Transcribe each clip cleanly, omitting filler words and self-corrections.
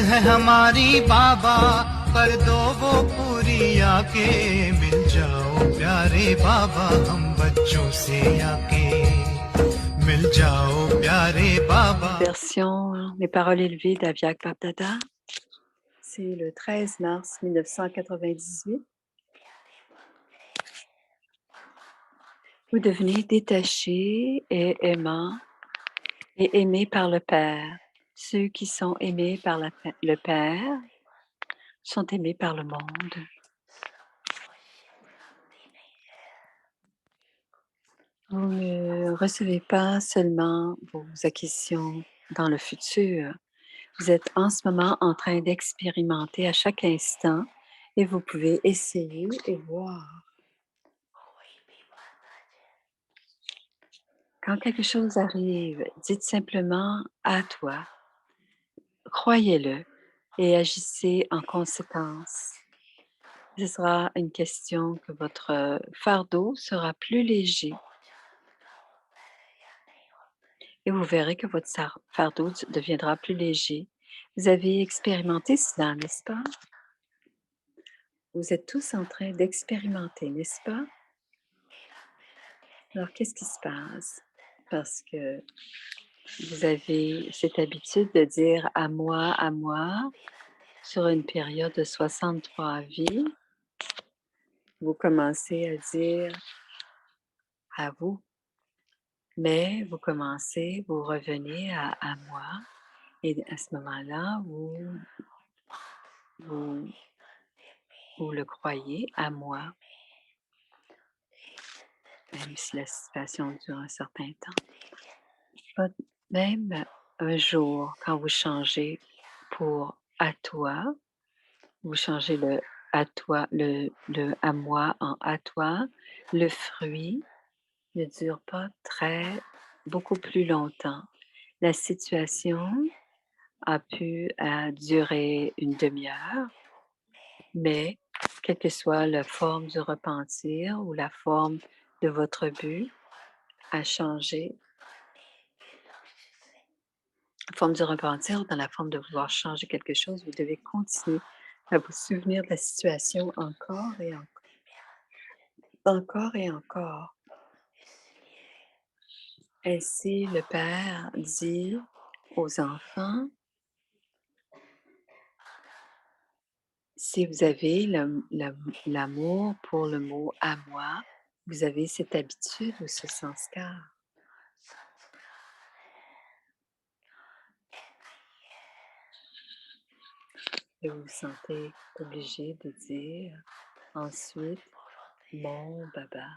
है हमारी बाबा कर दो वो पूरी आके मिल जाओ प्यारे बाबा हम बच्चों से आके मिल जाओ प्यारे बाबा. Version Les paroles élevées d'Aviak Bapdada. C'est le 13 mars 1998. Vous devenez détaché et aimant et aimé par le Père. Ceux qui sont aimés par le Père sont aimés par le monde. Vous ne recevez pas seulement vos acquisitions dans le futur. Vous êtes en ce moment en train d'expérimenter à chaque instant et vous pouvez essayer et voir. Quand quelque chose arrive, dites simplement à toi, croyez-le et agissez en conséquence. Ce sera une question que votre fardeau sera plus léger. Et vous verrez que votre fardeau deviendra plus léger. Vous avez expérimenté cela, n'est-ce pas? Vous êtes tous en train d'expérimenter, n'est-ce pas? Alors, qu'est-ce qui se passe? Parce que vous avez cette habitude de dire à moi, sur une période de 63 vies. Vous commencez à dire à vous, mais vous revenez à moi et à ce moment-là, vous le croyez à moi, même si la situation dure un certain temps. Même un jour, quand vous changez pour à toi, vous changez le à toi, le à moi en à toi, le fruit ne dure pas beaucoup plus longtemps. La situation a pu durer une demi-heure, mais quelle que soit la forme du repentir ou la forme de votre but a changé. La forme du repentir, dans la forme de vouloir changer quelque chose, vous devez continuer à vous souvenir de la situation encore et encore, encore et encore. Ainsi, le Père dit aux enfants, si vous avez l'amour pour le mot à moi, vous avez cette habitude ou ce sanskar. Et vous vous sentez obligé de dire ensuite mon baba.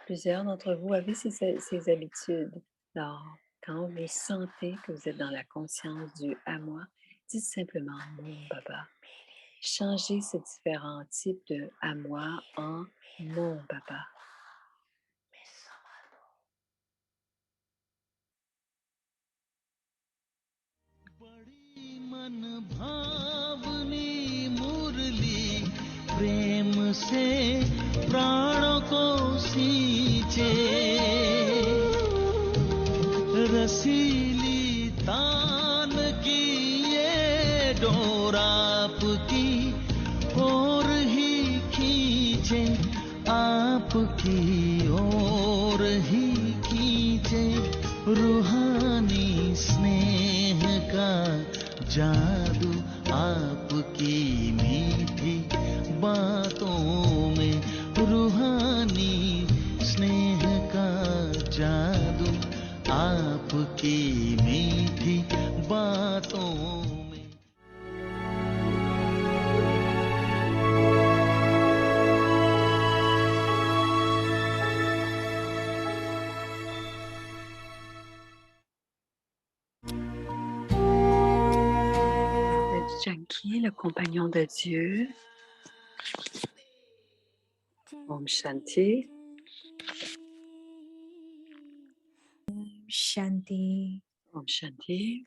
Plusieurs d'entre vous avez ces habitudes. Alors, quand vous sentez que vous êtes dans la conscience du à moi, dites simplement mon baba. Changez ces différents types de à moi en mon baba. मन भावनी मुरली प्रेम से प्राणों को सींचे रसीली तान की ये डोर आपकी ओर ही खींचे आपकी ओर ही खींचे रूहानी स्नेह का जादू आपकी मीठी बातों में रूहानी स्नेह का जादू आपकी मीठी बातों में. Janki, le compagnon de Dieu. Om Shanti. Shanti. Om Shanti.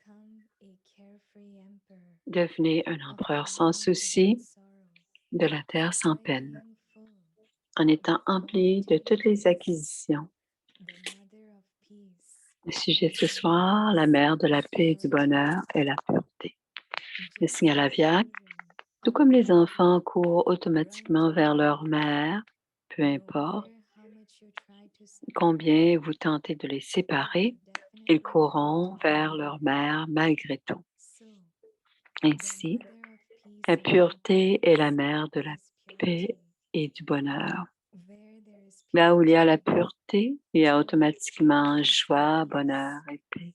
Devenez un empereur sans souci de la terre sans peine, en étant empli de toutes les acquisitions. Le sujet ce soir, la mère de la paix et du bonheur et la pureté. le signal Aviak, tout comme les enfants courent automatiquement vers leur mère, peu importe combien vous tentez de les séparer, ils courront vers leur mère malgré tout. Ainsi, la pureté est la mère de la paix et du bonheur. Là où il y a la pureté, il y a automatiquement joie, bonheur et paix.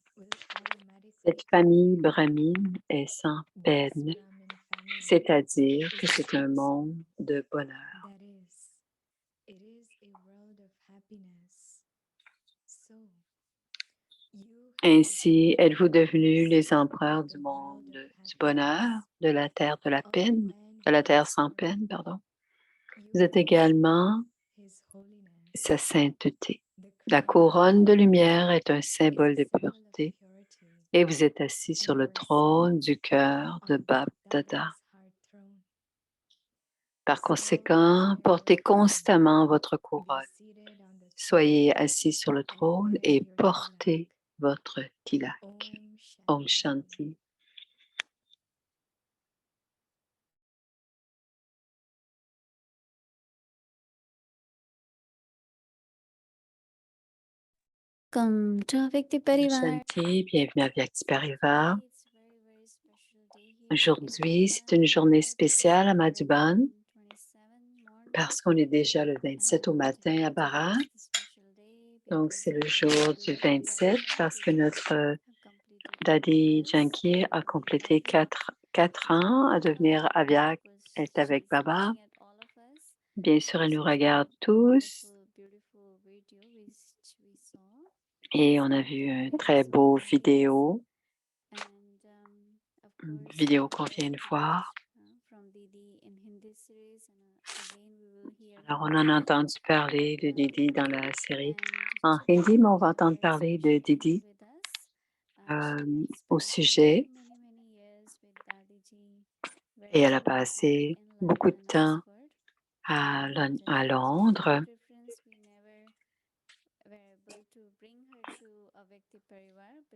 Cette famille brahmine est sans peine, c'est-à-dire que c'est un monde de bonheur. Ainsi, êtes-vous devenus les empereurs du monde du bonheur, de la terre de la peine, de la terre sans peine, pardon. Vous êtes également sa sainteté. La couronne de lumière est un symbole de pureté et vous êtes assis sur le trône du cœur de Bab Dada. Par conséquent, portez constamment votre couronne. Soyez assis sur le trône et portez votre tilak. Om Shanti. Welcome to Avyakti Om Parivar. Shanti, bienvenue à Vyakti Parivar. Aujourd'hui, c'est une journée spéciale à Madhuban parce qu'on est déjà le 27 au matin à Bharat. Donc, c'est le jour du 27 parce que notre Dadi Janki a complété 4 ans à devenir Avyak, elle est avec Baba. Bien sûr, elle nous regarde tous et on a vu un très beau vidéo qu'on vient de voir. Alors, on en a entendu parler de Didi dans la série en hindi, mais on va entendre parler de Didi au sujet. Et elle a passé beaucoup de temps à Londres.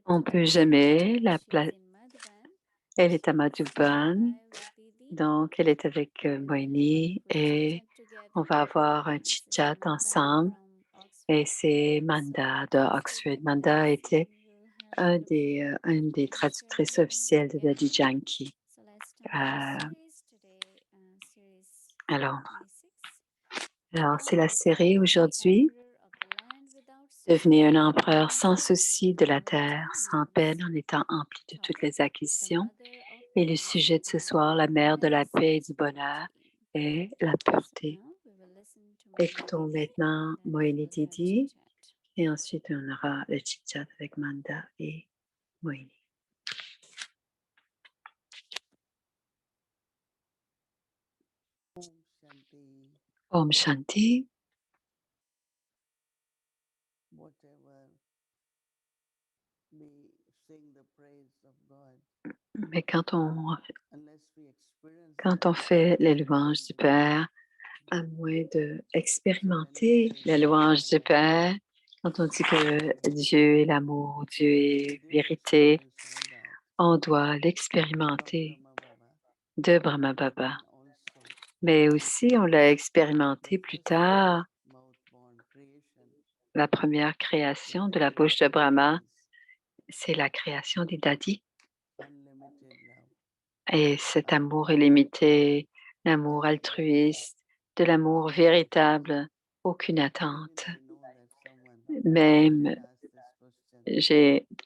On ne peut jamais la placer. Elle est à Madhuban, donc elle est avec Moini et on va avoir un chit-chat ensemble. Et c'est Manda de Oxford. Manda était une des traductrices officielles de Dadi Janki à Londres. Alors, c'est la série aujourd'hui. Devenez un empereur sans souci de la terre, sans peine, en étant empli de toutes les acquisitions. Et le sujet de ce soir, la mère de la paix et du bonheur, est la pureté. Écoutons maintenant Moini Didi et ensuite on aura le chit-chat avec Manda et Moini. Om Shanti. Mais quand on fait les louanges du Père, à moins d'expérimenter les louanges du Père, quand on dit que Dieu est l'amour, Dieu est vérité, on doit l'expérimenter de Brahma Baba. Mais aussi, on l'a expérimenté plus tard, la première création de la bouche de Brahma, c'est la création des dadis. Et cet amour illimité, l'amour altruiste, de l'amour véritable, aucune attente. Même,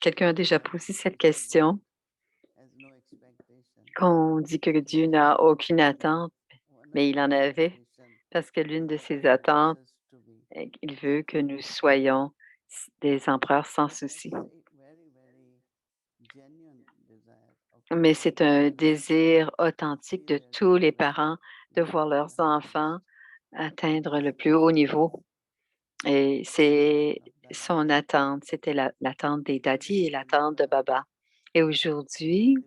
quelqu'un a déjà posé cette question, qu'on dit que Dieu n'a aucune attente, mais il en avait, parce que l'une de ses attentes, il veut que nous soyons des empereurs sans souci. Mais c'est un désir authentique de tous les parents de voir leurs enfants atteindre le plus haut niveau. Et c'est son attente, c'était l'attente des dadis et l'attente de Baba. Et aujourd'hui,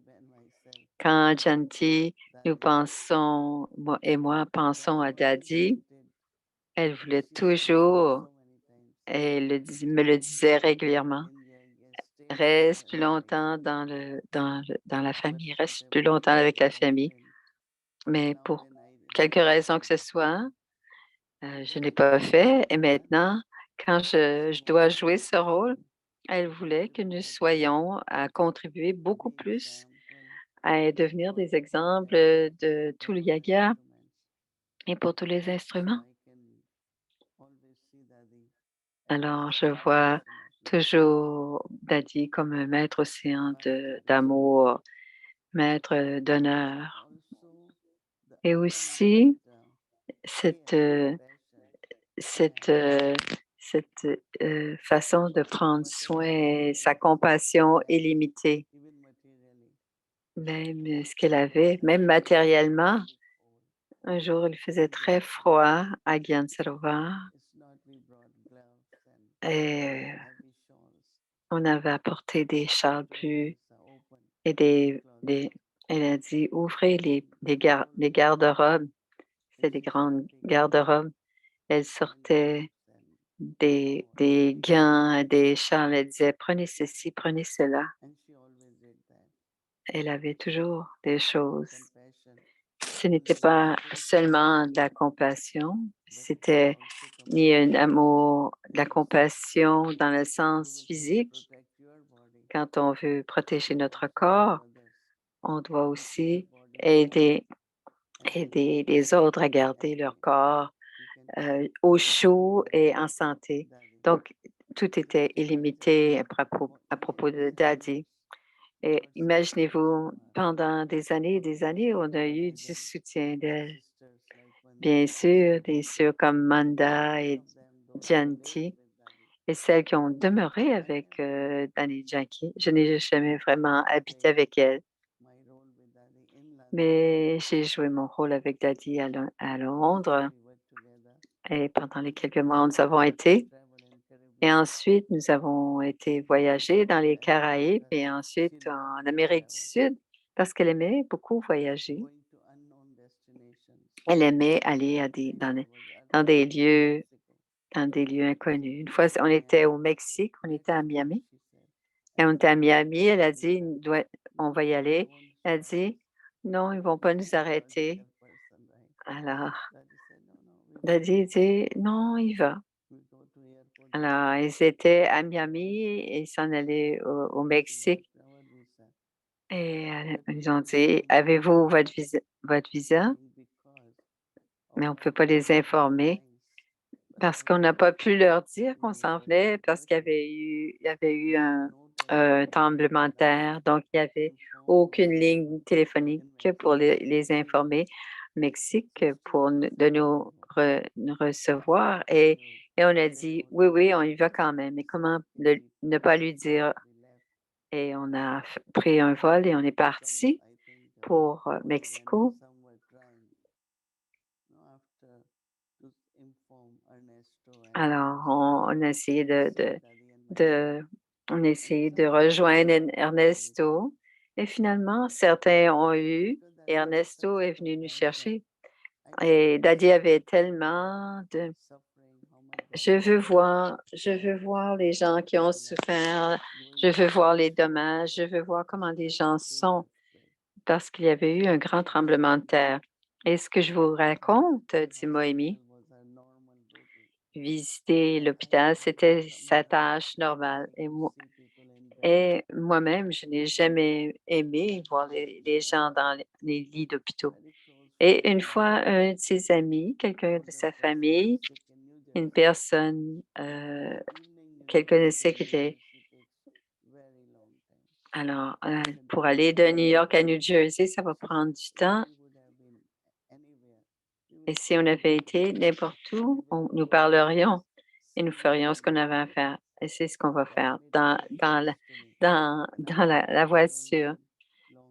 quand Janti, moi et moi pensons à Dadi, elle voulait toujours, et me le disait régulièrement, reste plus longtemps dans la famille, reste plus longtemps avec la famille. Mais pour quelque raison que ce soit, je ne l'ai pas fait et maintenant, quand je dois jouer ce rôle, elle voulait que nous soyons à contribuer beaucoup plus à devenir des exemples, de tout le yaga et pour tous les instruments. Alors, je vois toujours Daddy comme un maître océan d'amour, maître d'honneur et aussi cette, cette, cette, façon de prendre soin et sa compassion illimitée. Même ce qu'elle avait, même matériellement. Un jour, il faisait très froid à Gyansarovar et on avait apporté des châles plus et des elle a dit: «Ouvrez les garde-robes». C'était des grandes garde-robes. Elle sortait des gants, des châles. Elle disait: «Prenez ceci, prenez cela». Elle avait toujours des choses. Ce n'était pas seulement de la compassion, c'était ni un amour, de la compassion dans le sens physique. Quand on veut protéger notre corps, on doit aussi aider aider les autres à garder leur corps, au chaud et en santé. Donc tout était illimité à propos de Daddy et imaginez-vous, pendant des années, on a eu du soutien d'elle. Bien sûr, des sœurs comme Manda et Janti et celles qui ont demeuré avec, Danny Jackie. Je n'ai jamais vraiment habité avec elles, mais j'ai joué mon rôle avec Daddy à Londres et pendant les quelques mois où nous avons été et ensuite nous avons été voyager dans les Caraïbes et ensuite en Amérique du Sud parce qu'elle aimait beaucoup voyager. Elle aimait aller à dans des lieux dans des lieux inconnus. Une fois, on était au Mexique, on était à Miami et on était à Miami, elle a dit: «On va y aller». Elle a dit: «Non, ils vont pas nous arrêter». Alors, Daddy dit: «Non, il va». Alors, ils étaient à Miami et ils s'en allaient au Mexique et ils ont dit: «Avez-vous votre visa?» Mais on ne peut pas les informer parce qu'on n'a pas pu leur dire qu'on s'en venait parce il y avait eu un tremblement de terre, donc il y avait aucune ligne téléphonique pour les informer au Mexique pour nous recevoir et on a dit: «Oui, oui, on y va quand même, mais comment ne pas lui dire?» Et on a pris un vol et on est parti pour, Mexico. Alors on a essayé de on a essayé de rejoindre Ernesto et finalement certains ont eu et Ernesto est venu nous chercher et Daddy avait tellement de je veux voir les gens qui ont souffert, je veux voir les dommages, je veux voir comment les gens sont parce qu'il y avait eu un grand tremblement de terre. Et ce que je vous raconte, dit Moïmi, visiter l'hôpital, c'était sa tâche normale et moi-même, je n'ai jamais aimé voir les gens dans les lits d'hôpitaux. Et une fois, un de ses amis, quelqu'un de sa famille, une personne, qu'elle connaissait qui était alors, pour aller de New York à New Jersey, ça va prendre du temps et si on avait été n'importe où, nous parlerions et nous ferions ce qu'on avait à faire et c'est ce qu'on va faire dans la voiture.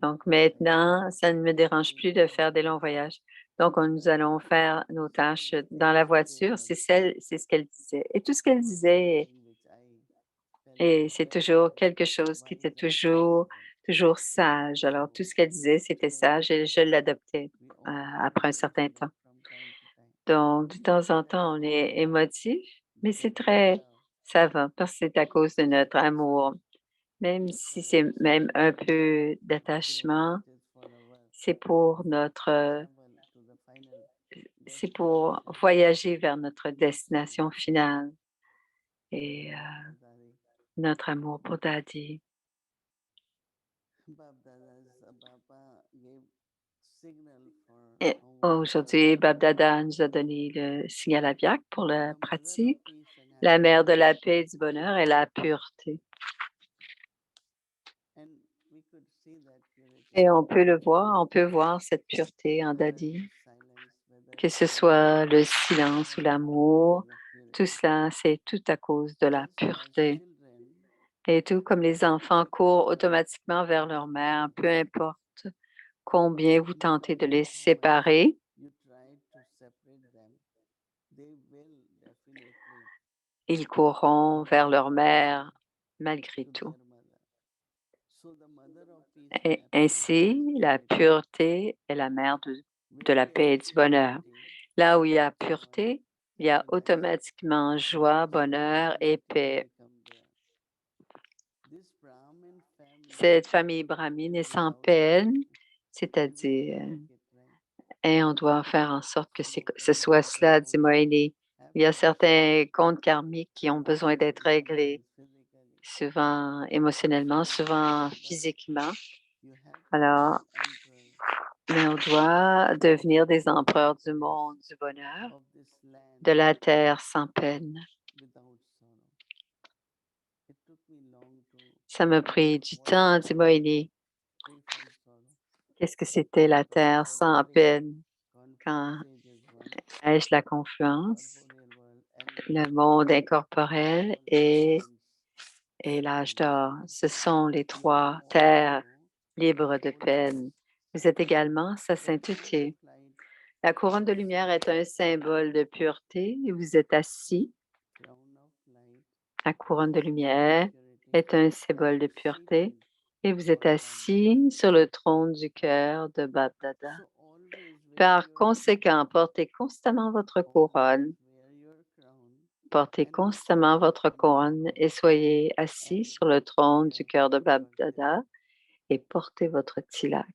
Donc maintenant, ça ne me dérange plus de faire des longs voyages. Donc nous allons faire nos tâches dans la voiture, c'est ce qu'elle disait et tout ce qu'elle disait et c'est toujours quelque chose qui était toujours sage. Alors tout ce qu'elle disait, c'était sage et je l'adoptais, après un certain temps. Donc de temps en temps, on est émotif, mais ça va parce que c'est à cause de notre amour Même si c'est même un peu d'attachement, c'est pour c'est pour voyager vers notre destination finale et notre amour pour Daddy. Et aujourd'hui, Bab Dada nous a donné le signal Aviac pour la pratique. La mère de la paix et du bonheur et la pureté. Et on peut le voir, on peut voir cette pureté en Daddy, que ce soit le silence ou l'amour, tout cela, c'est tout à cause de la pureté. Et tout comme les enfants courent automatiquement vers leur mère, peu importe combien vous tentez de les séparer, ils courront vers leur mère malgré tout. Et ainsi, la pureté est la mère de la paix et du bonheur. Là où il y a pureté, il y a automatiquement joie, bonheur et paix. Cette famille brahmine est sans peine, c'est-à-dire, et on doit faire en sorte que ce soit cela, dit Moïni. Il y a certains comptes karmiques qui ont besoin d'être réglés, souvent émotionnellement, souvent physiquement. Alors, mais on doit devenir des empereurs du monde, du bonheur, de la terre sans peine. Ça m'a pris du temps, dit Moïni. Qu'est-ce que c'était la terre sans peine? Quand ai-je la confluence, le monde incorporel et l'âge d'or? Ce sont les trois terres libres de peine. Vous êtes également sa sainteté. La couronne de lumière est un symbole de pureté et vous êtes assis. La couronne de lumière est un symbole de pureté et vous êtes assis sur le trône du cœur de Bab Dada. Par conséquent, portez constamment votre couronne. Portez constamment votre couronne et soyez assis sur le trône du cœur de Bab Dada et portez votre tilak.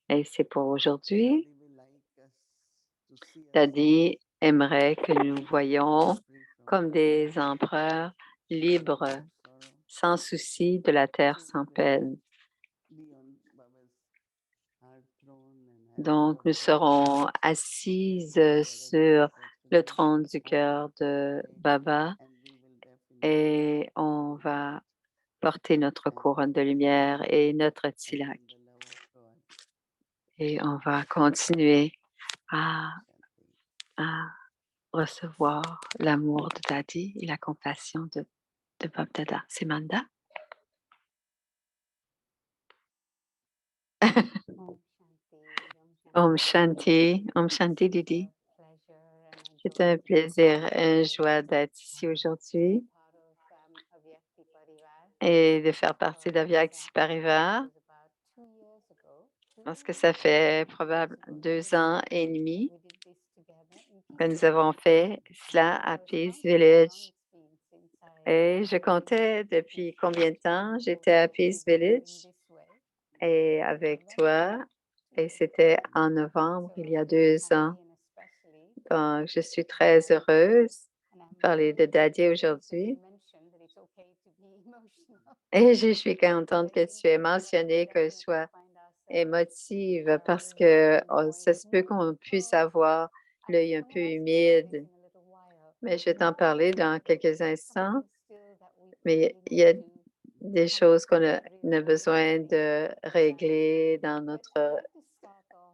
Et c'est pour aujourd'hui. Daddy aimerait que nous voyions comme des empereurs libres, sans souci de la terre sans peine. Donc, nous serons assises sur le trône du cœur de Baba et on va porter notre couronne de lumière et notre tilak. Et on va continuer à recevoir l'amour de Daddy et la compassion de Bab Dada. C'est Manda? Om Shanti Didi. C'est un plaisir, une joie d'être ici aujourd'hui et de faire partie d'Avyakti Parivar parce que ça fait probablement 2 ans et demi que nous avons fait cela à Peace Village. Et je comptais depuis combien de temps j'étais à Peace Village et avec toi. Et c'était en novembre, il y a 2 ans. Donc, je suis très heureuse de parler de Daddy aujourd'hui. Et je suis contente que tu aies mentionné que je sois émotive parce que ça se peut qu'on puisse avoir l'œil un peu humide. Mais je vais t'en parler dans quelques instants. Mais il y a des choses qu'on a besoin de régler dans notre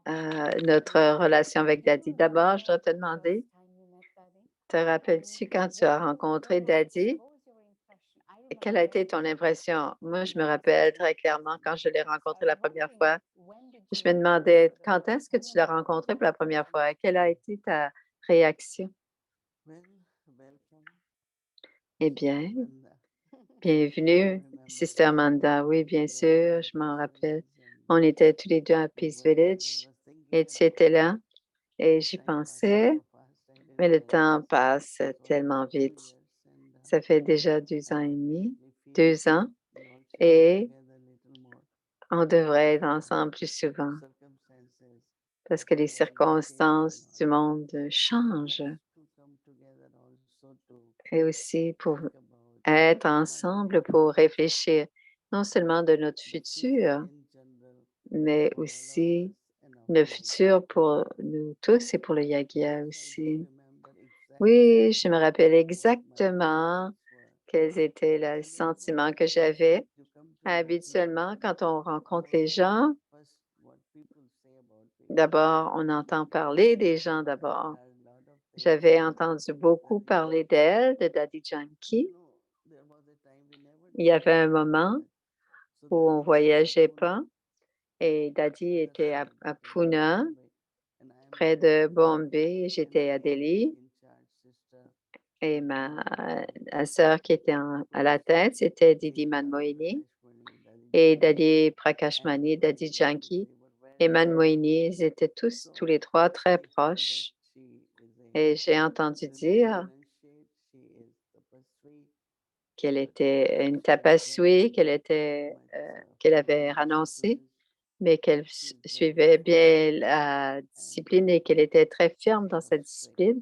relation avec Daddy. D'abord, je dois te demander, te rappelles-tu quand tu as rencontré Daddy? Quelle a été ton impression? Moi, je me rappelle très clairement quand je l'ai rencontré la première fois. Je me demandais, quand est-ce que tu l'as rencontré pour la première fois? Quelle a été ta réaction? Eh bien, bienvenue, Sister Manda. Oui, bien sûr, je m'en rappelle. On était tous les deux à Peace Village et tu étais là et j'y pensais, mais le temps passe tellement vite. Ça fait déjà 2 ans et demi 2 ans et on devrait être ensemble plus souvent parce que les circonstances du monde changent et aussi pour être ensemble pour réfléchir non seulement de notre futur, mais aussi le futur pour nous tous et pour le Yagia aussi. Oui, je me rappelle exactement quels étaient les sentiments que j'avais. Habituellement, quand on rencontre les gens, d'abord, on entend parler des gens d'abord. J'avais entendu beaucoup parler d'elle, de Daddy Yankee. Il y avait un moment où on voyageait pas et Daddy était à Pune, près de Bombay. J'étais à Delhi et ma sœur qui était à la tête, c'était Didi Manmohini et Daddy Prakashmani, Daddy Yankee et Manmohini. Ils étaient tous les trois très proches et j'ai entendu dire qu'elle était une tapaswi, qu'elle avait renoncé, mais qu'elle suivait bien la discipline et qu'elle était très ferme dans sa discipline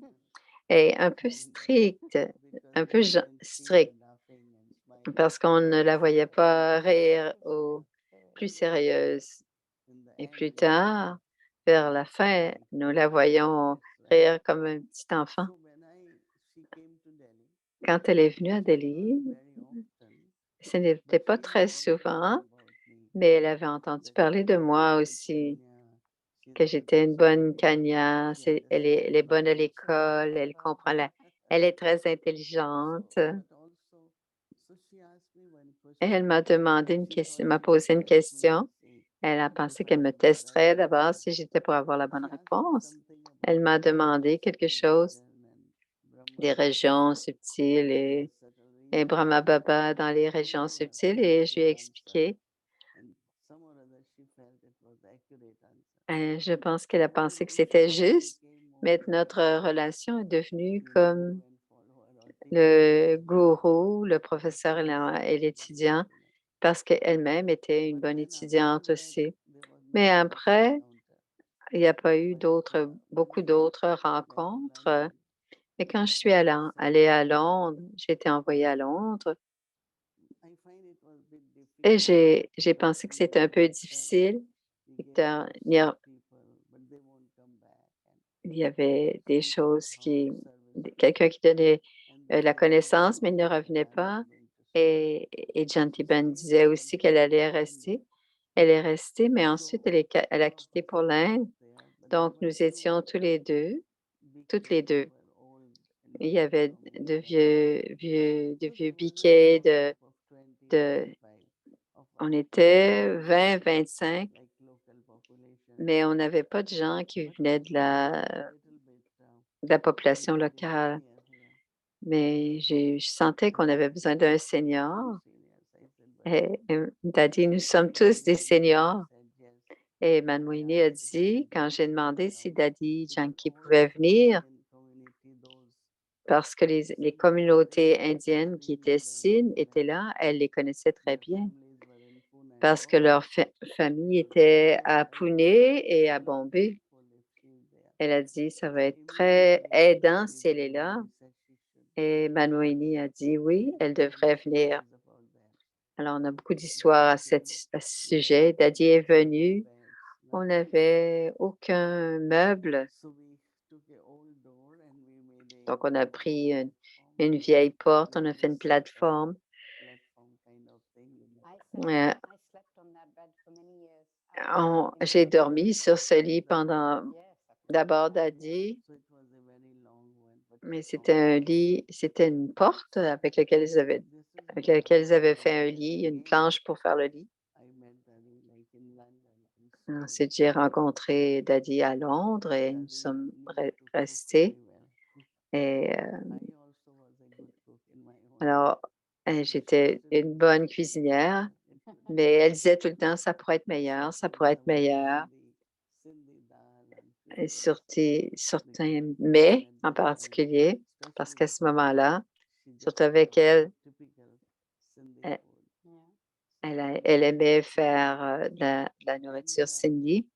et un peu stricte, un peu stricte parce qu'on ne la voyait pas rire ou plus sérieuse. Et plus tard, vers la fin, nous la voyons rire comme un petit enfant. Quand elle est venue à Delhi, ce n'était pas très souvent, mais elle avait entendu parler de moi aussi, que j'étais une bonne Kanya. Elle est bonne à l'école, elle comprend elle est très intelligente. Et elle m'a demandé une question, m'a posé une question. Elle a pensé qu'elle me testerait d'abord si j'étais pour avoir la bonne réponse. Elle m'a demandé quelque chose des régions subtiles et Brahma Baba dans les régions subtiles et je lui ai expliqué. Je pense qu'elle a pensé que c'était juste, mais notre relation est devenue comme le gourou, le professeur et l'étudiant parce qu'elle-même était une bonne étudiante aussi. Mais après, il n'y a pas eu beaucoup d'autres rencontres. Et quand je suis allée à Londres, j'ai été envoyée à Londres et j'ai pensé que c'était un peu difficile et il y avait des choses quelqu'un qui donnait la connaissance, mais il ne revenait pas. Et Janti Ben disait aussi qu'elle allait rester. Elle est restée, mais ensuite elle a quitté pour l'Inde. Donc, nous étions toutes les deux. Il y avait de vieux biquets, on était 20-25, mais on n'avait pas de gens qui venaient de la population locale. Mais je sentais qu'on avait besoin d'un senior. Et Daddy, nous sommes tous des seniors. Et Manmohini a dit, quand j'ai demandé si Daddy Janki pouvait venir, parce que les communautés indiennes qui étaient signes étaient là, elle les connaissait très bien, parce que leur famille était à Pune et à Bombay. Elle a dit, ça va être très aidant si elle est là. Et Manmohini a dit, oui, elle devrait venir. Alors, on a beaucoup d'histoires à ce sujet. Daddy est venu. On n'avait aucun meuble. Donc, on a pris une vieille porte, on a fait une plateforme. Euh, j'ai dormi sur ce lit pendant d'abord Daddy, mais c'était un lit, c'était une porte avec laquelle ils avaient fait un lit, une planche pour faire le lit. Ensuite, j'ai rencontré Daddy à Londres et nous sommes restés. Et alors, j'étais une bonne cuisinière, mais elle disait tout le temps, ça pourrait être meilleur, ça pourrait être meilleur. Et certains mets en particulier, parce qu'à ce moment-là, surtout avec elle, Elle, elle aimait faire de la nourriture Cindy.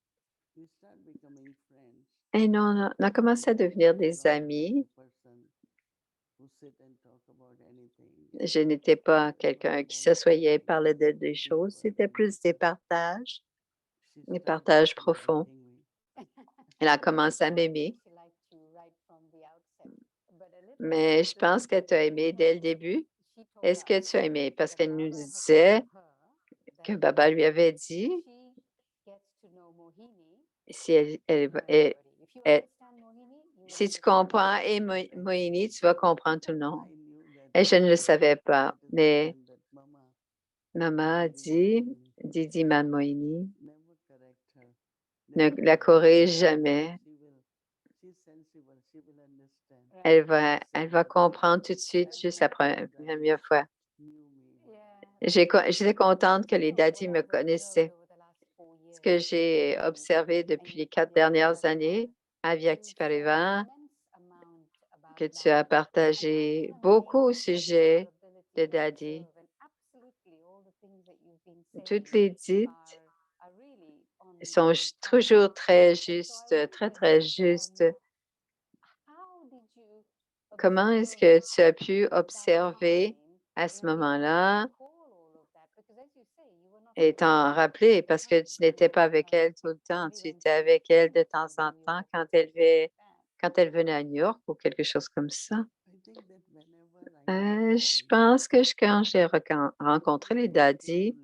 Et nous, on a commencé à devenir des amis. Je n'étais pas quelqu'un qui s'assoyait et parlait des choses. C'était plus des partages profonds. Elle a commencé à m'aimer, mais je pense qu'elle t'a aimé dès le début. Est-ce que tu as aimé? Parce qu'elle nous disait que Baba lui avait dit, si si tu comprends et Mohini, tu vas comprendre tout le monde. Et je ne le savais pas, mais maman a dit, Didi Man Mohini, ne la corrige jamais. Elle va comprendre tout de suite, juste la première fois. J'étais contente que les daddies me connaissaient. Ce que j'ai observé depuis les 4 dernières années à Vyakti Parivar, que tu as partagé beaucoup au sujet de daddy. Toutes les dites sont toujours très justes, très, très justes. Comment est-ce que tu as pu observer à ce moment-là et t'en rappeler parce que tu n'étais pas avec elle tout le temps, tu étais avec elle de temps en temps quand elle venait à New York ou quelque chose comme ça? Je pense que quand j'ai rencontré les daddies,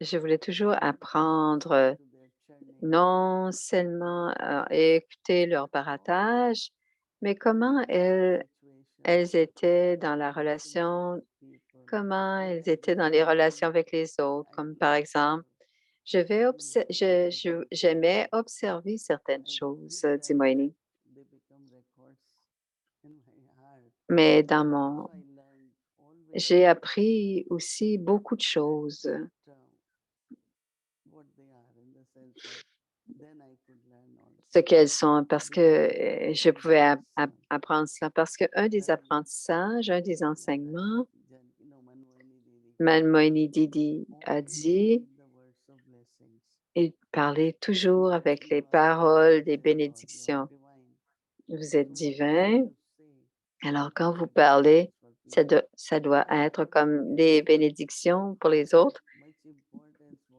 je voulais toujours apprendre non seulement à écouter leur baratage, mais comment elles étaient dans la relation, comment elles étaient dans les relations avec les autres. Comme par exemple, j'aimais observer certaines choses, dit Moini. Mais j'ai appris aussi beaucoup de choses. Ce qu'elles sont, parce que je pouvais apprendre cela. Parce qu'un des apprentissages, un des enseignements, Moini Didi a dit, il parlait toujours avec les paroles des bénédictions. Vous êtes divin. Alors, quand vous parlez, ça doit être comme des bénédictions pour les autres.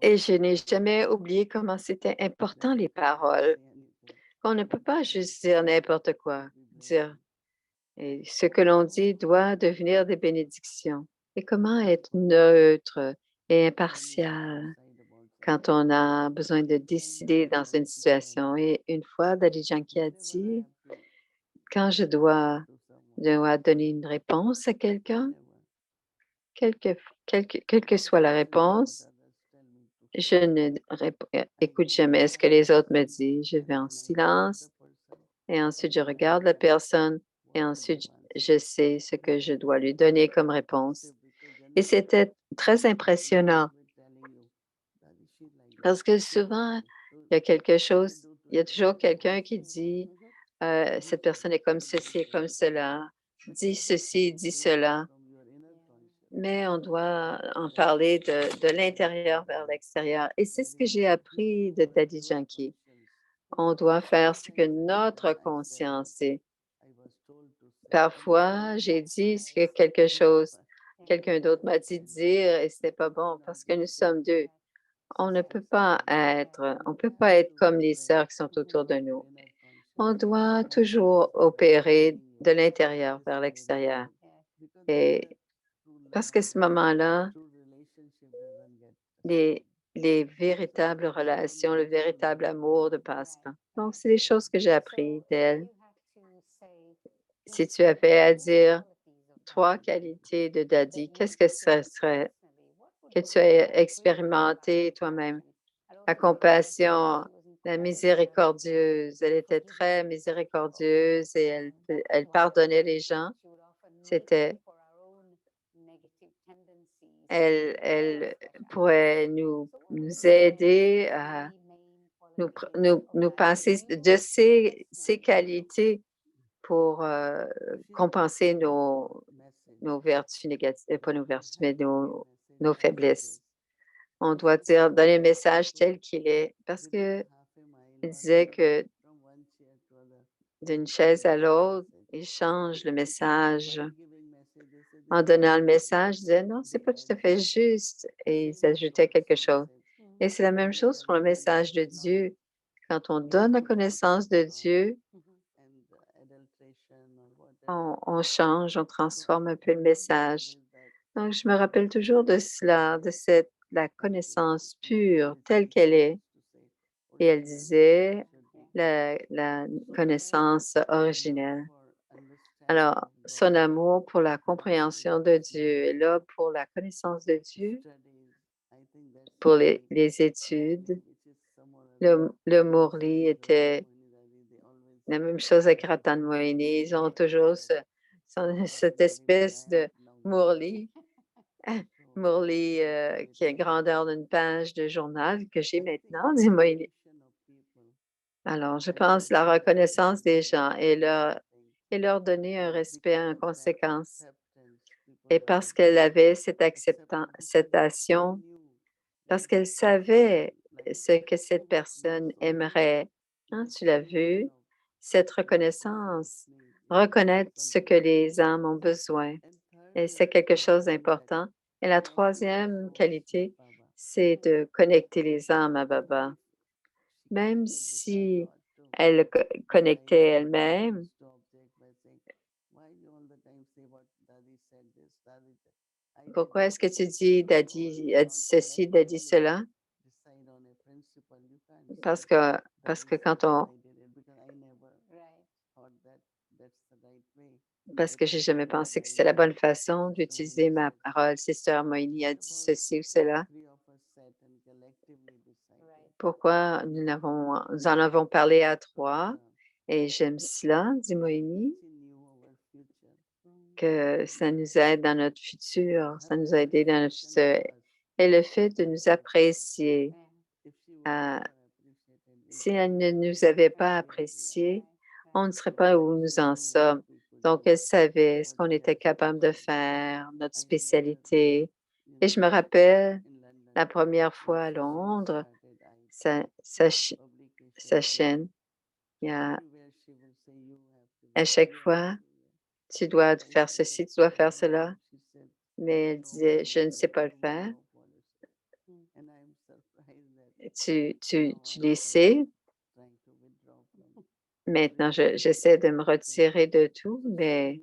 Et je n'ai jamais oublié comment c'était important les paroles. On ne peut pas juste dire n'importe quoi. Et ce que l'on dit doit devenir des bénédictions. Et comment être neutre et impartial quand on a besoin de décider dans une situation. Et une fois, Daddy Yankee a dit, quand je dois donner une réponse à quelqu'un, quelle que soit la réponse, je ne écoute jamais ce que les autres me disent. Je vais en silence et ensuite je regarde la personne et ensuite je sais ce que je dois lui donner comme réponse. Et c'était très impressionnant parce que souvent, il y a toujours quelqu'un qui dit, cette personne est comme ceci, comme cela, dit ceci, dit cela. Mais on doit en parler de l'intérieur vers l'extérieur. Et c'est ce que j'ai appris de Daddy Yankee. On doit faire ce que notre conscience est. Parfois, j'ai dit ce que quelqu'un d'autre m'a dit de dire et c'était pas bon parce que nous sommes deux. On peut pas être comme les sœurs qui sont autour de nous. On doit toujours opérer de l'intérieur vers l'extérieur. Et parce qu'à ce moment-là, les véritables relations, le véritable amour ne passe pas. Donc, c'est des choses que j'ai apprises d'elle. Si tu avais à dire 3 qualités de Daddy, qu'est-ce que ce serait que tu as expérimenté toi-même? La compassion, la miséricordieuse. Elle était très miséricordieuse et elle pardonnait les gens. Elle pourrait nous aider à nous passer de ces qualités pour compenser nos nos vertus négatives, pas nos vertus, mais nos faiblesses. On doit donner le message tel qu'il est, parce que il disait que d'une chaise à l'autre, il change le message. En donnant le message, ils disaient non, c'est pas tout à fait juste, et ils ajoutaient quelque chose. Et c'est la même chose pour le message de Dieu. Quand on donne la connaissance de Dieu, on change, on transforme un peu le message. Donc, je me rappelle toujours de cela, la connaissance pure telle qu'elle est. Et elle disait la connaissance originelle. Alors, son amour pour la compréhension de Dieu est là pour la connaissance de Dieu, pour les études. Le Morli était la même chose avec Ratan Moini. Ils ont toujours cette espèce de Morli, qui est grandeur d'une page de journal que j'ai maintenant, dit Moini. Alors, je pense la reconnaissance des gens et leur donner un respect en conséquence. Et parce qu'elle avait cette acceptation, parce qu'elle savait ce que cette personne aimerait. Hein, tu l'as vu, cette reconnaissance, reconnaître ce que les âmes ont besoin. Et c'est quelque chose d'important. Et la troisième qualité, c'est de connecter les âmes à Baba. Même si elle connectait elle-même, pourquoi est-ce que tu dis Daddy a dit ceci, Daddy cela? Parce que parce que j'ai jamais pensé que c'était la bonne façon d'utiliser ma parole. Sister Moini a dit ceci ou cela. Pourquoi nous en avons parlé à trois et j'aime cela, dit Moini, que ça nous aide dans notre futur, ça nous a aidé dans notre futur. Et le fait de nous apprécier, si elle ne nous avait pas appréciés, on ne serait pas où nous en sommes. Donc, elle savait ce qu'on était capable de faire, notre spécialité. Et je me rappelle la première fois à Londres, sa chaîne, il y a à chaque fois, tu dois faire ceci, tu dois faire cela. Mais elle disait, je ne sais pas le faire. Tu les sais. Maintenant, j'essaie de me retirer de tout, mais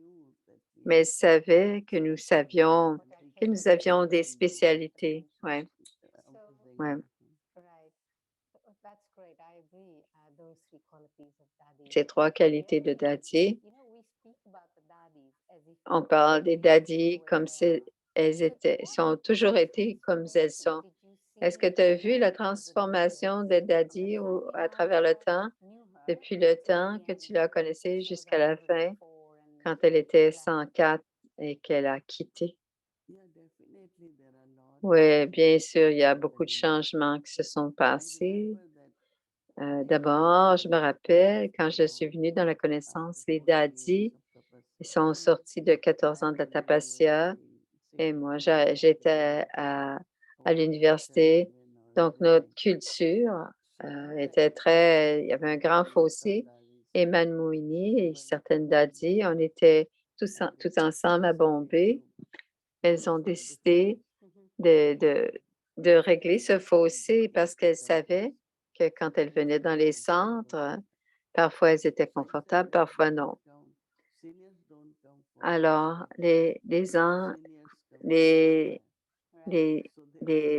elle savait que nous savions, que nous avions des spécialités. Ouais, ouais. Ces trois qualités de daddy. On parle des daddies comme si elles ont toujours été comme elles sont. Est-ce que tu as vu la transformation de daddy à travers le temps, depuis le temps que tu la connaissais jusqu'à la fin, quand elle était 104 et qu'elle a quitté? Oui, bien sûr, il y a beaucoup de changements qui se sont passés. D'abord, je me rappelle quand je suis venue dans la connaissance, les daddies, ils sont sortis de 14 ans de la Tapasya et moi, j'étais à l'université. Donc, notre culture était il y avait un grand fossé. Et Manmouni et certaines daddies, on était tous ensemble à Bombay. Elles ont décidé de régler ce fossé parce qu'elles savaient que quand elles venaient dans les centres, parfois elles étaient confortables, parfois non. Alors, les, les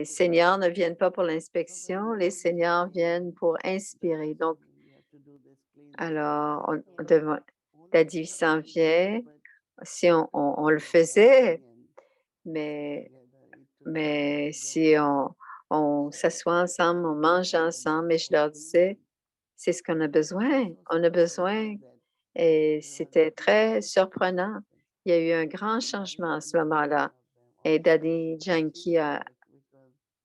seniors ne viennent pas pour l'inspection, les seniors viennent pour inspirer. Donc, alors, Daddy s'en vient, si on le faisait, mais si on s'assoit ensemble, on mange ensemble, et je leur disais, c'est ce qu'on a besoin. On a besoin. Et c'était très surprenant. Il y a eu un grand changement à ce moment-là. Et Daddy Janki,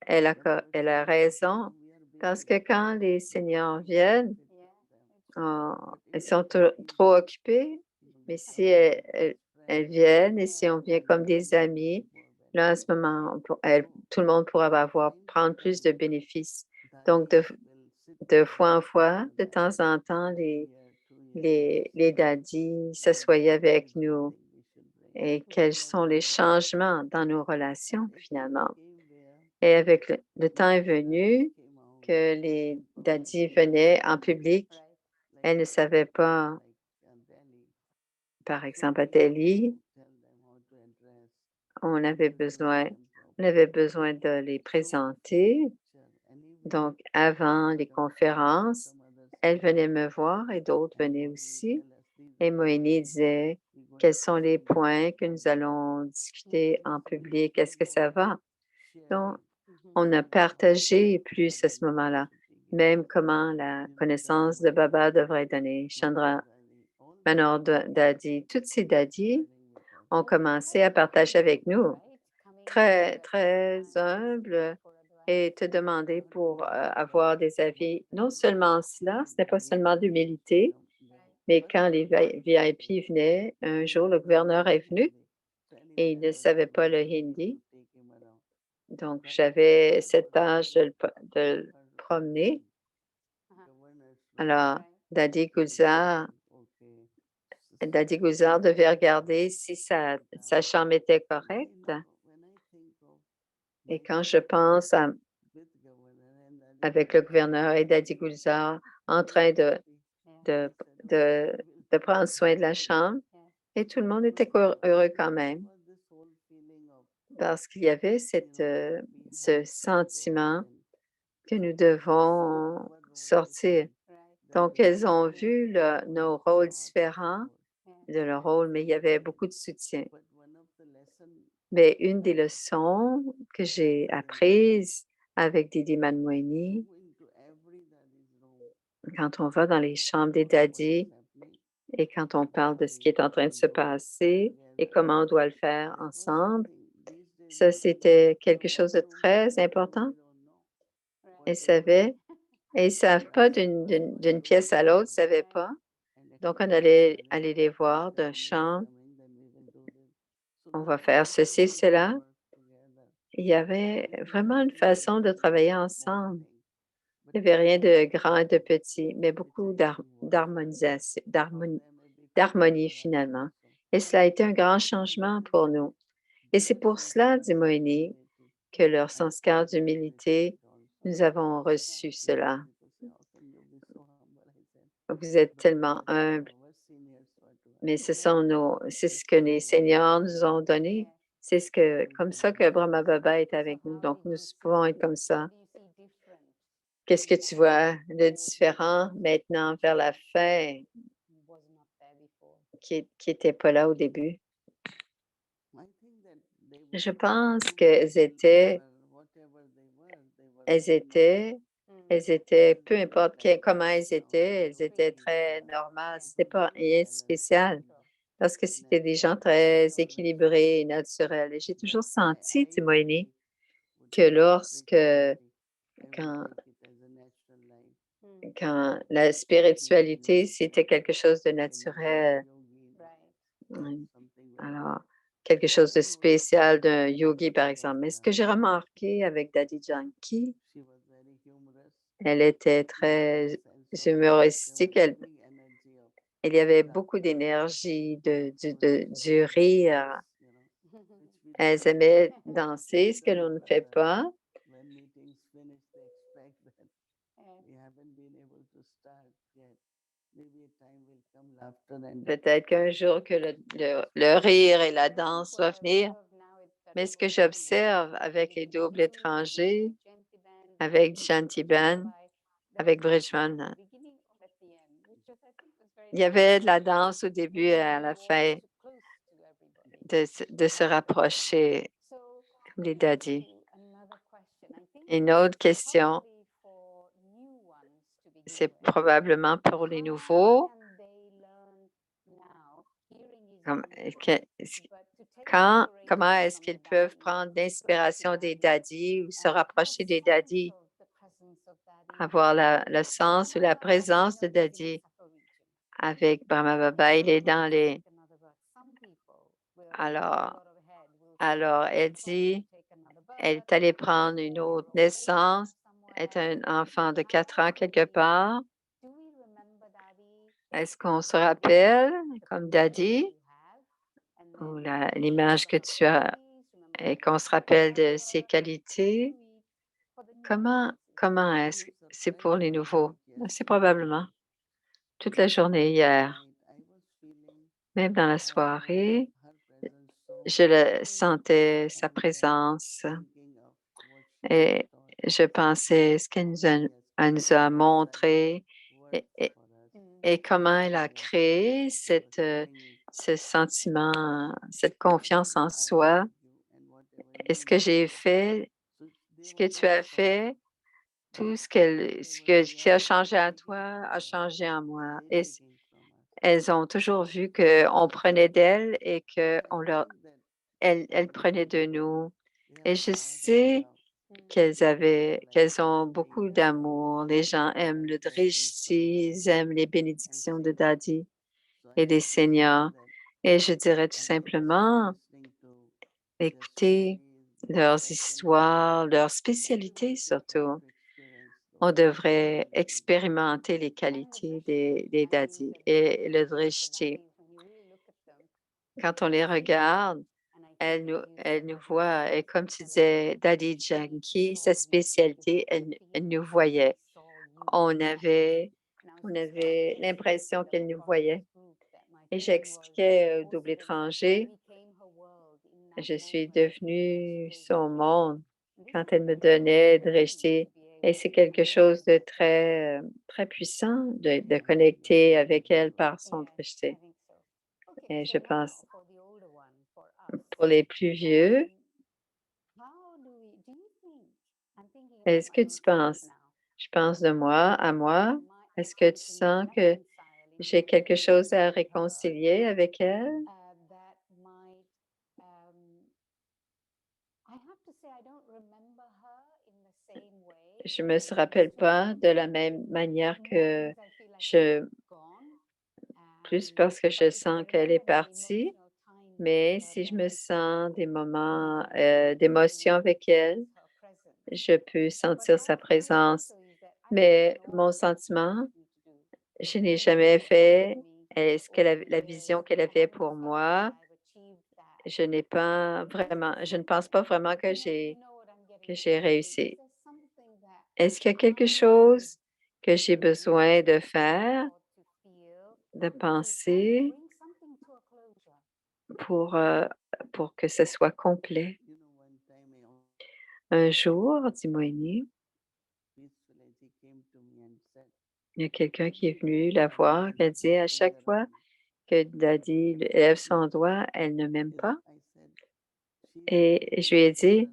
elle a raison, parce que quand les seniors viennent, ils sont trop occupés, mais si elles viennent et si on vient comme des amis, là, à ce moment, tout le monde pourra prendre plus de bénéfices. Donc, de fois en fois, de temps en temps, les daddies s'assoyaient avec nous et quels sont les changements dans nos relations finalement. Et avec le temps est venu que les daddies venaient en public. Elles ne savaient pas, par exemple, à Delhi, on avait besoin, on avait besoin de les présenter. Donc, avant les conférences, elles venaient me voir et d'autres venaient aussi. Et Moïni disait, quels sont les points que nous allons discuter en public? Est-ce que ça va? Donc, on a partagé plus à ce moment-là, même comment la connaissance de Baba devrait donner. Chandra Manor Dadi, toutes ces daddies ont commencé à partager avec nous, très, très humbles et te demander pour avoir des avis. Non seulement cela, ce n'est pas seulement d'humilité, mais quand les VIP venaient, un jour, le gouverneur est venu et il ne savait pas le hindi. Donc, j'avais cette tâche de le promener. Alors, Dadi Gulzar devait regarder si sa chambre était correcte. Et quand je pense avec le gouverneur et Dadi Gulzar en train de, de prendre soin de la chambre, et tout le monde était heureux quand même, parce qu'il y avait ce sentiment que nous devons sortir. Donc, elles ont vu nos rôles différents de leur rôle, mais il y avait beaucoup de soutien. Mais une des leçons que j'ai apprises avec Didi Manmoini, quand on va dans les chambres des daddies et quand on parle de ce qui est en train de se passer et comment on doit le faire ensemble, ça, c'était quelque chose de très important. Ils savaient, et ils ne savent pas d'une pièce à l'autre, ils ne savaient pas. Donc, on allait aller les voir de chambre. On va faire ceci, cela. Il y avait vraiment une façon de travailler ensemble. Il n'y avait rien de grand et de petit, mais beaucoup d'harmonisation, d'harmonie finalement. Et cela a été un grand changement pour nous. Et c'est pour cela, dit Moïni, que leur sanskar d'humilité, nous avons reçu cela. Vous êtes tellement humbles, mais c'est ce que les seigneurs nous ont donné. C'est comme ça que Brahma Baba est avec nous. Donc, nous pouvons être comme ça. Qu'est-ce que tu vois de différent maintenant vers la fin qui n'était pas là au début? Je pense qu'elles étaient, peu importe comment elles étaient très normales. C'était pas rien de spécial parce que c'était des gens très équilibrés et naturels. Et j'ai toujours senti, Timoini, que quand la spiritualité, c'était quelque chose de naturel. Alors, quelque chose de spécial d'un yogi, par exemple. Mais ce que j'ai remarqué avec Daddy Janki, elle était très humoristique. Il y avait beaucoup d'énergie, du rire. Elles aimaient danser, ce que l'on ne fait pas. Peut-être qu'un jour que le rire et la danse vont venir. Mais ce que j'observe avec les doubles étrangers, avec Jantiban, avec Bridgman, il y avait de la danse au début et à la fin, de se rapprocher comme les daddies. Une autre question, c'est probablement pour les nouveaux. Comment est-ce qu'ils peuvent prendre l'inspiration des daddies ou se rapprocher des daddies, avoir le sens ou la présence de daddy avec Brahma Baba? Il est dans Alors, alors elle dit, elle est allée prendre une autre naissance, est un enfant de 4 ans quelque part. Est-ce qu'on se rappelle, comme Daddy, ou l'image que tu as, et qu'on se rappelle de ses qualités? Comment est-ce que c'est pour les nouveaux? C'est probablement toute la journée hier, même dans la soirée, je le sentais, sa présence, et je pensais ce qu'elle nous a montré et comment elle a créé ce sentiment, cette confiance en soi. Et ce que j'ai fait, ce que tu as fait, tout ce qui a changé à toi a changé en moi. Et elles ont toujours vu qu'on prenait d'elles et elles prenaient de nous. Et je sais qu'elles ont beaucoup d'amour. Les gens aiment le drishti, ils aiment les bénédictions de Daddy et des seigneurs. Et je dirais tout simplement, écoutez leurs histoires, leurs spécialités surtout. On devrait expérimenter les qualités des daddies et le drishti. Quand on les regarde, elle nous voit et comme tu disais, Daddy Yankee, sa spécialité, elle nous voyait. On avait on avait l'impression qu'elle nous voyait et j'expliquais au double étranger, je suis devenue son monde quand elle me donnait de rester et c'est quelque chose de très puissant de connecter avec elle par son drishti et je pense pour les plus vieux, est-ce que tu penses? Je pense de moi à moi. Est-ce que tu sens que j'ai quelque chose à réconcilier avec elle? Je me rappelle pas de la même manière que je plus parce que je sens qu'elle est partie, mais si je me sens des moments, d'émotion avec elle, je peux sentir sa présence. Mais mon sentiment, je n'ai jamais fait ce qu'elle avait la vision qu'elle avait pour moi, je ne pense pas vraiment que j'ai réussi. Est-ce qu'il y a quelque chose que j'ai besoin de faire, de penser pour, heu, pour que ce soit complet? Un jour, Dimoini, il y a quelqu'un qui est venu la voir, qui a dit: «À chaque fois que Daddy lève son doigt, elle ne m'aime pas». Et je lui ai dit: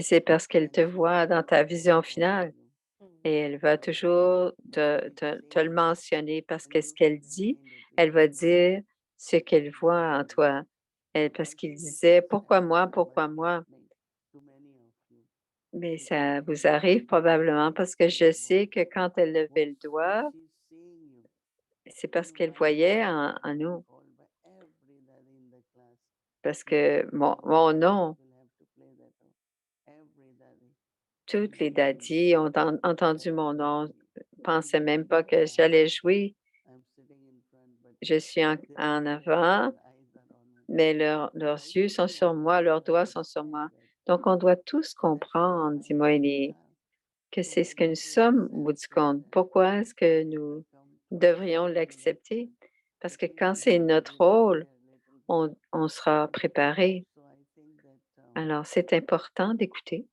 «C'est parce qu'elle te voit dans ta vision finale et elle va toujours te le mentionner parce que ce qu'elle dit, elle va dire ce qu'elle voit en toi». Parce qu'il disait: «Pourquoi moi? Pourquoi moi?» Mais ça vous arrive probablement parce que je sais que quand elle levait le doigt, c'est parce qu'elle voyait en nous. Parce que mon nom, toutes les daddies ont entendu mon nom, pensaient même pas que j'allais jouer. Je suis en avant, mais leurs yeux sont sur moi, leurs doigts sont sur moi. Donc on doit tous comprendre, dit Moïse, que c'est ce que nous sommes au bout du compte. Pourquoi est-ce que nous devrions l'accepter? Parce que quand c'est notre rôle, on sera préparé. Alors, c'est important d'écouter.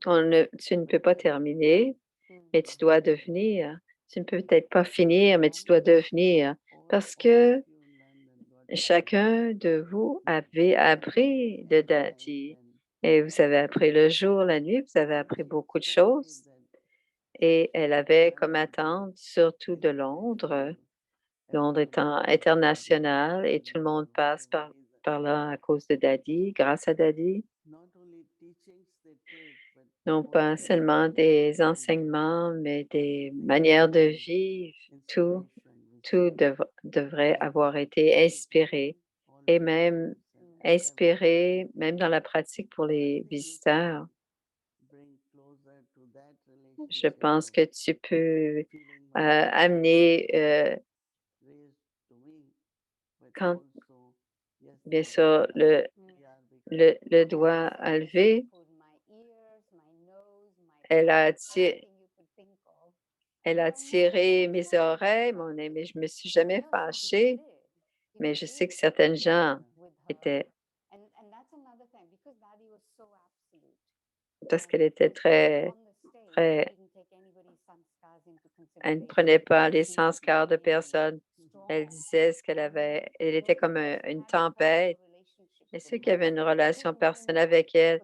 Tu ne peux pas terminer, mais tu dois devenir. Tu ne peux peut-être pas finir, mais tu dois devenir. Parce que chacun de vous avait appris de Daddy. Et vous avez appris le jour, la nuit, vous avez appris beaucoup de choses. Et elle avait comme attente, surtout de Londres. Londres étant international et tout le monde passe par là à cause de Daddy, grâce à Daddy. non pas seulement des enseignements, mais des manières de vivre. Tout devrait avoir été inspiré et même inspiré, même dans la pratique pour les visiteurs. Je pense que tu peux amener, quand, bien sûr, le doigt à lever, elle a, ti- elle a tiré mes oreilles, mon nez, mais je me suis jamais fâchée. Mais je sais que certaines gens étaient, parce qu'elle était très, elle ne prenait pas les sanskars de personne. Elle disait ce qu'elle avait, elle était comme une tempête. Et ceux qui avaient une relation personnelle avec elle,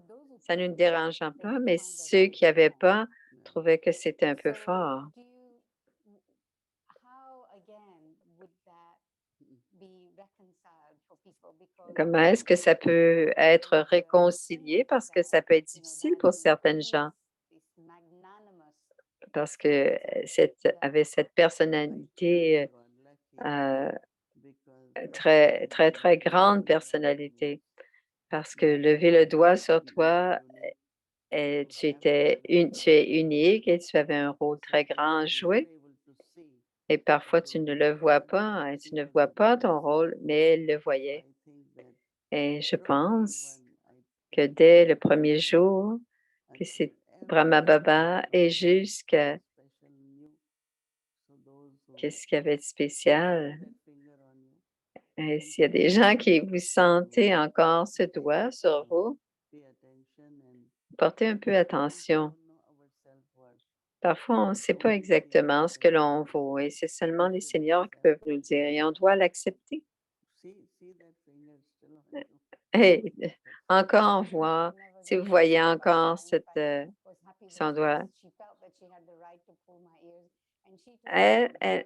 ça ne nous dérangeait pas, mais ceux qui n'avaient pas trouvaient que c'était un peu fort. Comment est-ce que ça peut être réconcilié? Parce que ça peut être difficile pour certaines gens, parce que avait cette personnalité, euh, très, très, très grande personnalité. Parce que lever le doigt sur toi, tu es unique et tu avais un rôle très grand à jouer. Et parfois, tu ne le vois pas, hein, tu ne vois pas ton rôle, mais elle le voyait. Et je pense que dès le premier jour, que c'est Brahma Baba et jusqu'à qu'est-ce qu'il y avait de spécial. Et s'il y a des gens qui vous sentez encore ce doigt sur vous, portez un peu attention. Parfois, on ne sait pas exactement ce que l'on vaut et c'est seulement les seniors qui peuvent nous le dire et on doit l'accepter. Et encore voir, si vous voyez encore son doigt, elle, elle,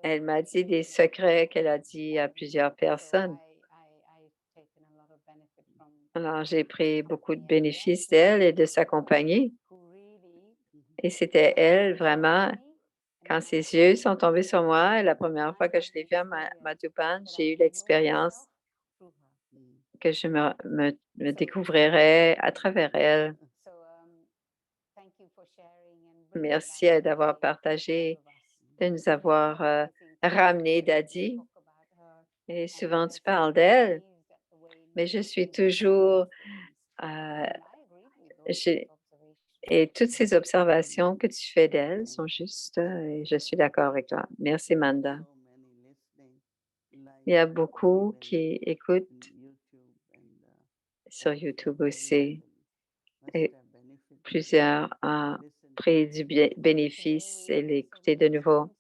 elle m'a dit des secrets qu'elle a dit à plusieurs personnes. Alors, j'ai pris beaucoup de bénéfices d'elle et de sa compagnie. Et c'était elle, vraiment, quand ses yeux sont tombés sur moi, et la première fois que je l'ai vue à Madhuban, j'ai eu l'expérience que je me découvrirais à travers elle. Merci d'avoir partagé, de nous avoir ramené Dadi. Et souvent, tu parles d'elle, mais je suis toujours, euh, et toutes ces observations que tu fais d'elle sont justes et je suis d'accord avec toi. Merci, Manda. Il y a beaucoup qui écoutent sur YouTube aussi et plusieurs ont pris du bénéfice et l'écouter de nouveau.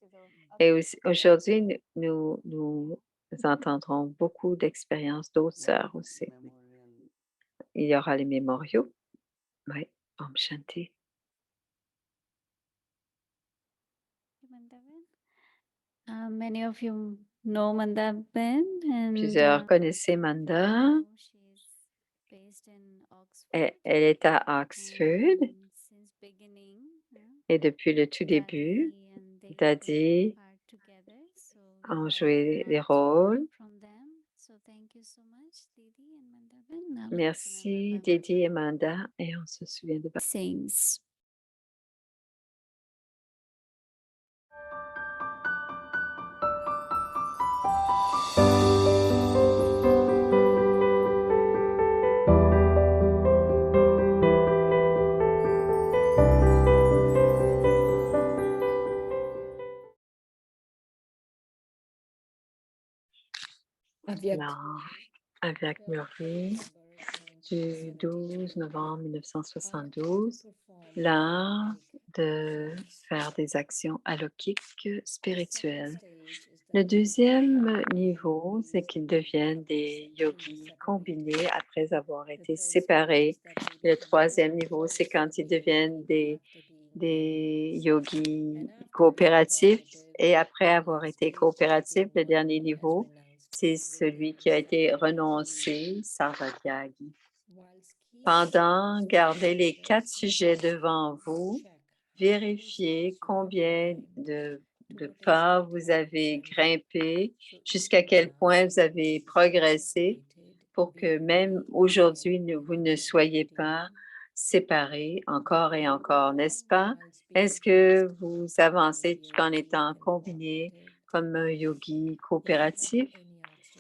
Et aujourd'hui, nous entendrons beaucoup d'expériences d'autres sœurs aussi. Il y aura les mémoriaux. Oui, Om Shanti. Many of you know Manda Ben, and Plusieurs connaissaient Manda. Elle est à Oxford et depuis le tout début, Dadi ont joué des rôles. Merci Didi et Manda et on se souvient de Sings. Avyakt Murray du 12 novembre 1972, l'art de faire des actions alaukiques spirituelles. Le deuxième niveau, c'est qu'ils deviennent des yogis combinés après avoir été séparés. Le troisième niveau, c'est quand ils deviennent des yogis coopératifs et après avoir été coopératifs, le dernier niveau, c'est celui qui a été renoncé, Sarvatyagi. Pendant, gardez les 4 sujets devant vous. Vérifiez combien de pas vous avez grimpé, jusqu'à quel point vous avez progressé pour que même aujourd'hui, vous ne soyez pas séparés encore et encore, n'est-ce pas? Est-ce que vous avancez tout en étant combinés comme un yogi coopératif?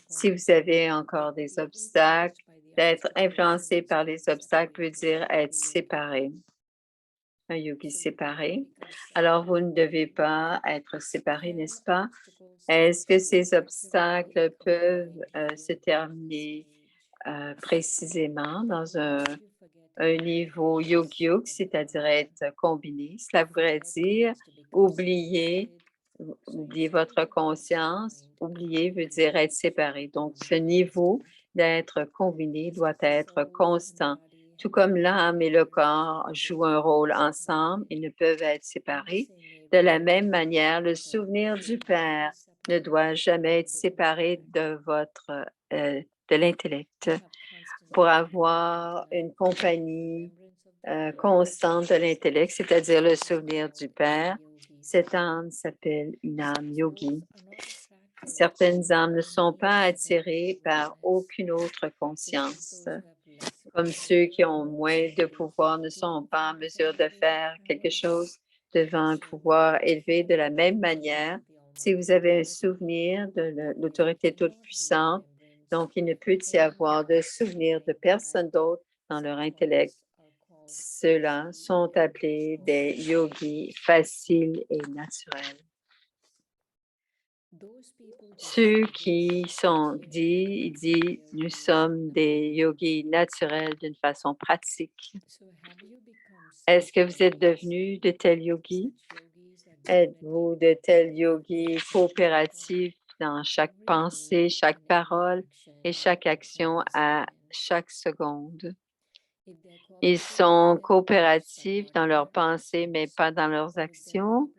Si vous avez encore des obstacles, d'être influencé par les obstacles veut dire être séparé. Un yogi séparé. Alors, vous ne devez pas être séparé, n'est-ce pas? Est-ce que ces obstacles peuvent se terminer précisément dans un niveau yogiuk, c'est-à-dire être combiné? Cela voudrait dire oublier votre conscience. Oublier veut dire être séparé. Donc, ce niveau d'être combiné doit être constant. Tout comme l'âme et le corps jouent un rôle ensemble, ils ne peuvent être séparés. De la même manière, le souvenir du Père ne doit jamais être séparé de l'intellect. Pour avoir une compagnie constante de l'intellect, c'est-à-dire le souvenir du Père, cette âme s'appelle une âme yogi. Certaines âmes ne sont pas attirées par aucune autre conscience. Comme ceux qui ont moins de pouvoir ne sont pas en mesure de faire quelque chose devant un pouvoir élevé de la même manière. Si vous avez un souvenir de l'autorité toute-puissante, donc il ne peut y avoir de souvenir de personne d'autre dans leur intellect. Ceux-là sont appelés des yogis faciles et naturels. Ceux qui sont ils disent, nous sommes des yogis naturels d'une façon pratique. Est-ce que vous êtes devenus de tels yogis? Êtes-vous de tels yogis coopératifs dans chaque pensée, chaque parole et chaque action à chaque seconde? Ils sont coopératifs dans leurs pensées, mais pas dans leurs actions?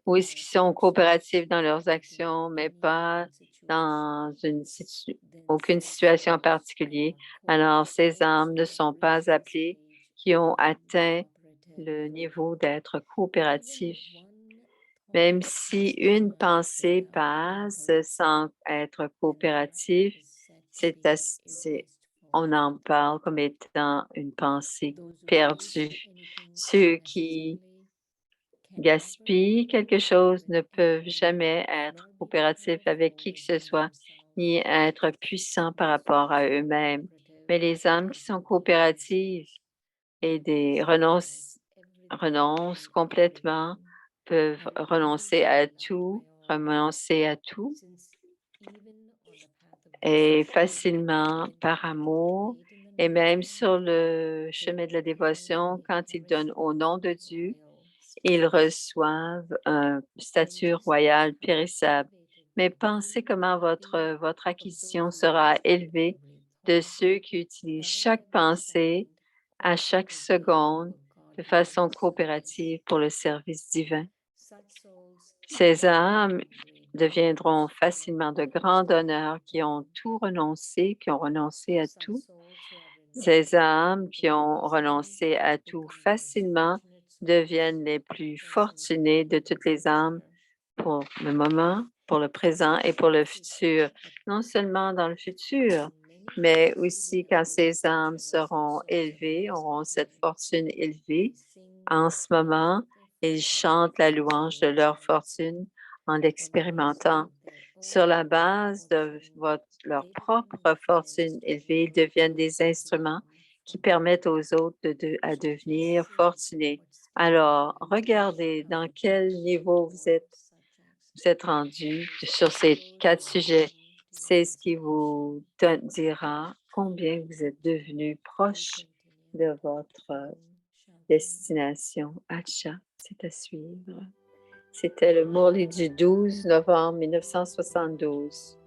Ou est-ce qu'ils sont coopératifs dans leurs actions, mais pas dans aucune situation en particulier? Alors, ces âmes ne sont pas appelées qui ont atteint le niveau d'être coopératif. Même si une pensée passe sans être coopératif, on en parle comme étant une pensée perdue. Ceux qui gaspillent quelque chose ne peuvent jamais être coopératifs avec qui que ce soit, ni être puissants par rapport à eux-mêmes. Mais les âmes qui sont coopératives et renoncent complètement, peuvent renoncer à tout, et facilement par amour. Et même sur le chemin de la dévotion, quand ils donnent au nom de Dieu, ils reçoivent un statut royal périssable. Mais pensez comment votre acquisition sera élevée de ceux qui utilisent chaque pensée à chaque seconde de façon coopérative pour le service divin. Ces âmes deviendront facilement de grands donneurs qui ont tout renoncé, qui ont renoncé à tout. Ces âmes qui ont renoncé à tout facilement deviennent les plus fortunées de toutes les âmes pour le moment, pour le présent et pour le futur. Non seulement dans le futur, mais aussi quand ces âmes seront élevées, auront cette fortune élevée. En ce moment, ils chantent la louange de leur fortune en l'expérimentant. Sur la base de leur propre fortune élevée, ils deviennent des instruments qui permettent aux autres à devenir fortunés. Alors, regardez dans quel niveau vous êtes rendu sur ces 4 sujets. C'est ce qui vous dira combien vous êtes devenu proche de votre destination. Acha, c'est à suivre. C'était le Murli du 12 novembre 1972.